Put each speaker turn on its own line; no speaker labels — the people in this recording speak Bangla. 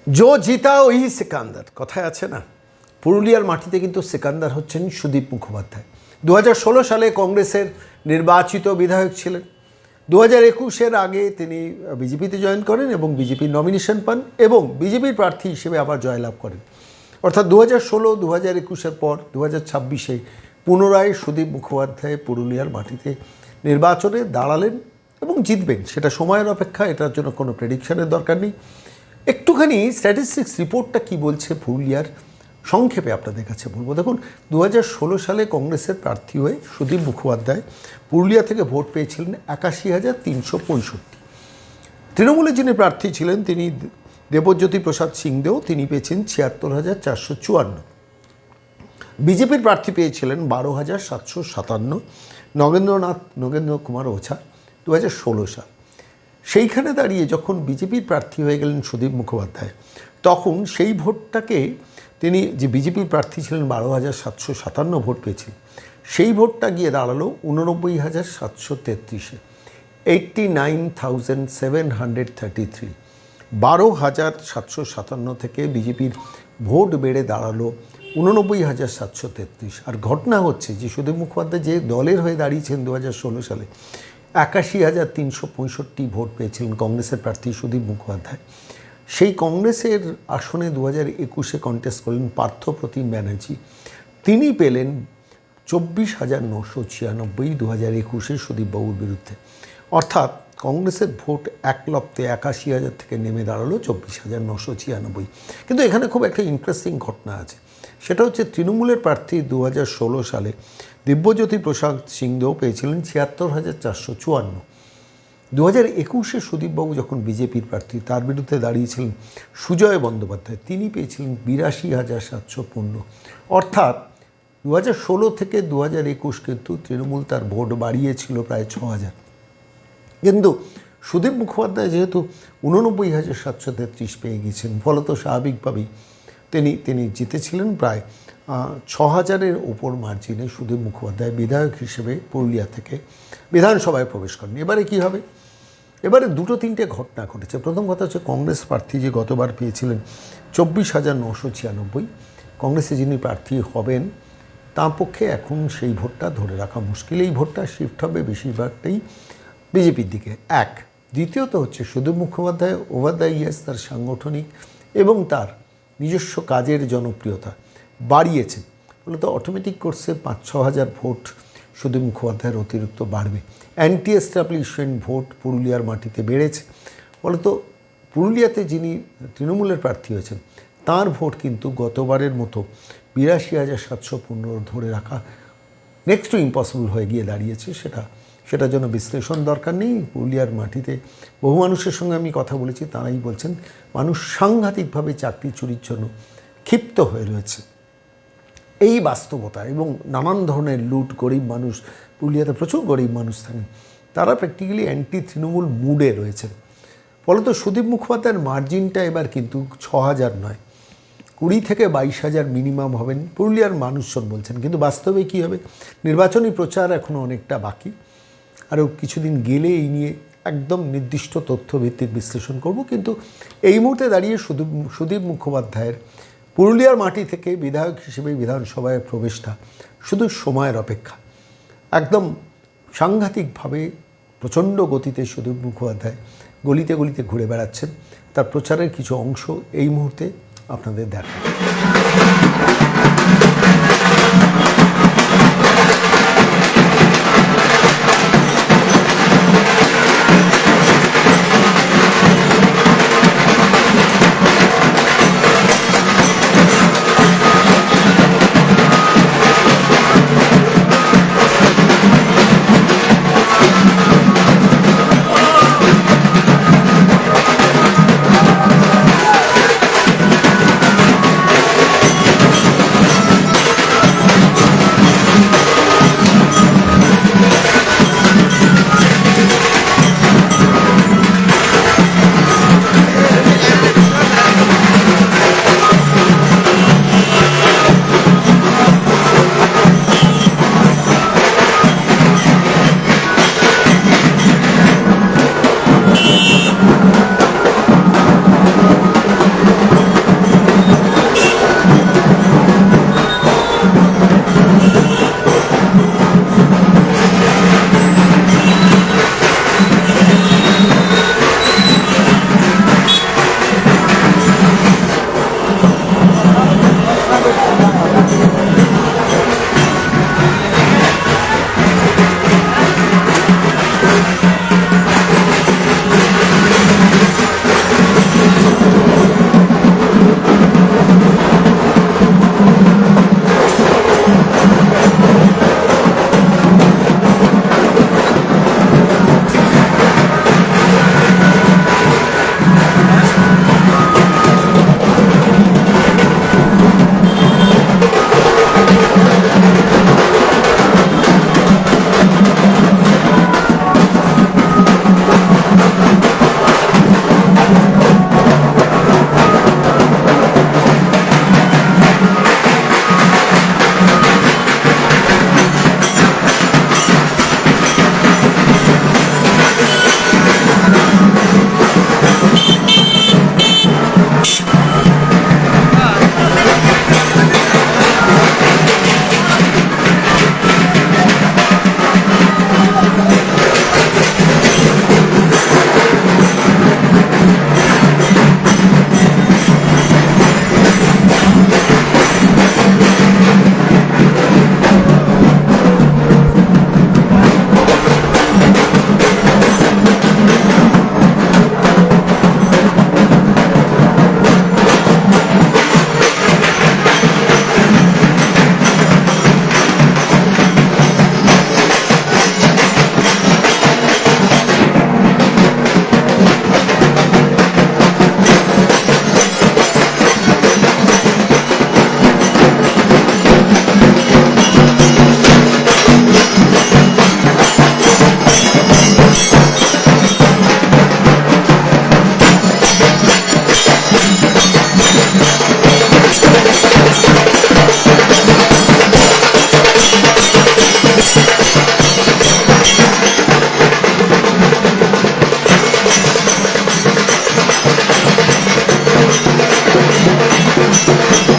জো জিতা ওই সিকান্দার কথায় আছে না, পুরুলিয়ার মাটিতে কিন্তু সিকান্দার হচ্ছেন সুদীপ মুখোপাধ্যায়। 2016 সালে কংগ্রেসের নির্বাচিত বিধায়ক ছিলেন। 2021-এর আগে তিনি বিজেপিতে জয়েন করেন এবং বিজেপির নমিনেশন পান এবং বিজেপির প্রার্থী হিসেবে আবার জয়লাভ করেন। অর্থাৎ 2016, 2021-এর পর 2026-এ পুনরায় সুদীপ মুখোপাধ্যায় পুরুলিয়ার মাটিতে নির্বাচনে দাঁড়ালেন এবং জিতবেন। সেটা সময়ের অপেক্ষা, এটার জন্য কোনো প্রেডিকশনের দরকার নেই। একটুখানি স্ট্যাটিস্টিক্স রিপোর্টটা কি বলছে পুরুলিয়ার, সংক্ষেপে আপনাদের কাছে বলবো। দেখুন, 2016 সালে কংগ্রেসের প্রার্থী হয়ে সুদীপ মুখোপাধ্যায় পুরুলিয়া থেকে ভোট পেয়েছিলেন 81,365। তৃণমূলের যিনি প্রার্থী ছিলেন তিনি দেবজ্যোতি প্রসাদ সিংদেও, তিনি পেয়েছেন 76,454। বিজেপির প্রার্থী পেয়েছিলেন 12,757 নগেন্দ্র কুমার ওঝা 2016 সাল। সেইখানে দাঁড়িয়ে যখন বিজেপির প্রার্থী হয়ে গেলেন সুদীপ মুখোপাধ্যায়, তখন সেই ভোটটাকে তিনি, যে বিজেপির প্রার্থী ছিলেন 12,757 ভোট পেয়েছিলেন, সেই ভোটটা গিয়ে দাঁড়ালো 89,733-এ, 89,733। 12,757 থেকে বিজেপির ভোট বেড়ে দাঁড়ালো 89,733। আর ঘটনা হচ্ছে যে সুদীপ মুখোপাধ্যায় যে দলের হয়ে দাঁড়িয়েছেন 2016 সালে 81,365 ভোট পেয়েছিলেন কংগ্রেসের প্রার্থী সুদীপ মুখোপাধ্যায়। সেই কংগ্রেসের আসনে 2021-এ কন্টেস্ট করলেন পার্থপ্রতিম ব্যানার্জি। তিনি পেলেন 24,996 2021-এ সুদীপবাবুর বিরুদ্ধে। অর্থাৎ কংগ্রেসের ভোট এক লপ্তে 81,000 থেকে নেমে দাঁড়ালো 24,996। কিন্তু এখানে খুব একটা ইন্টারেস্টিং ঘটনা আছে, সেটা হচ্ছে তৃণমূলের প্রার্থী 2016 সালে দিব্যজ্যোতি প্রসাদ সিংদেও পেয়েছিলেন 76,454। 2021-এ সুদীপবাবু যখন বিজেপির প্রার্থী, তার বিরুদ্ধে দাঁড়িয়েছিলেন সুজয় বন্দ্যোপাধ্যায়, তিনি পেয়েছিলেন 82,715। অর্থাৎ 2016 থেকে 2021 কিন্তু তৃণমূল তার ভোট বাড়িয়েছিল প্রায় 6,000। কিন্তু সুদীপ মুখোপাধ্যায় যেহেতু 89,733 পেয়ে গেছেন, ফলত স্বাভাবিকভাবেই তিনি জিতেছিলেন প্রায় 6,000-এর ওপর মার্জিনে। সুদীপ মুখোপাধ্যায় বিধায়ক হিসেবে পুরুলিয়া থেকে বিধানসভায় প্রবেশ করেন। এবারে কি হবে? এবারে 2-3টে ঘটনা ঘটেছে। প্রথম কথা হচ্ছে, কংগ্রেস প্রার্থী যে গতবার পেয়েছিলেন 24,996, কংগ্রেসে যিনি প্রার্থী হবেন তার পক্ষে এখন সেই ভোটটা ধরে রাখা মুশকিল। এই ভোটটা শিফট হবে বেশিরভাগটাই বিজেপির দিকে। এক। দ্বিতীয়ত হচ্ছে, Sudip Mukhopadhyay over the years তার সাংগঠনিক এবং তার নিজস্ব কাজের জনপ্রিয়তা বাড়িয়েছেন, ফলে তো অটোমেটিক কোর্সে 5-6 হাজার ভোট সুদীপ মুখোপাধ্যায়ের অতিরিক্ত বাড়বে। অ্যান্টি এস্টাবলিশমেন্ট ভোট পুরুলিয়ার মাটিতে বেড়েছে, ফলে তো পুরুলিয়াতে যিনি তৃণমূলের প্রার্থী হয়েছেন তার ভোট কিন্তু গতবারের মতো 82,715 ধরে রাখা নেক্সট টু ইম্পসিবল হয়ে গিয়ে দাঁড়িয়েছে। সেটার জন্য বিশ্লেষণ দরকার নেই। পুরুলিয়ার মাটিতে বহু মানুষের সঙ্গে আমি কথা বলেছি, তারাই বলছেন মানুষ সাংঘাতিকভাবে চাকরি চুরির জন্য ক্ষিপ্ত হয়ে রয়েছে। এই বাস্তবতা এবং নানান ধরনের লুট, গরিব মানুষ, পুরুলিয়াতে প্রচুর গরিব মানুষ থাকেন, তারা প্র্যাকটিক্যালি অ্যান্টি তৃণমূল মুডে রয়েছেন। ফলত সুদীপ মুখোপাধ্যায়ের মার্জিনটা এবার কিন্তু 6,000 নয়, 20 থেকে 22,000 মিনিমাম হবেন পুরুলিয়ার মানুষজন বলছেন। কিন্তু বাস্তবে কী হবে? নির্বাচনী প্রচার এখনও অনেকটা বাকি, আরও কিছুদিন গেলে এই নিয়ে একদম নির্দিষ্ট তথ্যভিত্তিক বিশ্লেষণ করব। কিন্তু এই মুহূর্তে দাঁড়িয়ে সুদীপ মুখোপাধ্যায়ের পুরুলিয়ার মাটি থেকে বিধায়ক হিসেবে বিধানসভায় প্রবেশটা শুধু সময়ের অপেক্ষা। একদম সাংঘাতিকভাবে প্রচণ্ড গতিতে সুদীপ মুখোপাধ্যায় গলিতে গলিতে ঘুরে বেড়াচ্ছেন। তার প্রচারের কিছু অংশ এই মুহূর্তে আপনাদের দেখা।
নমস্কার।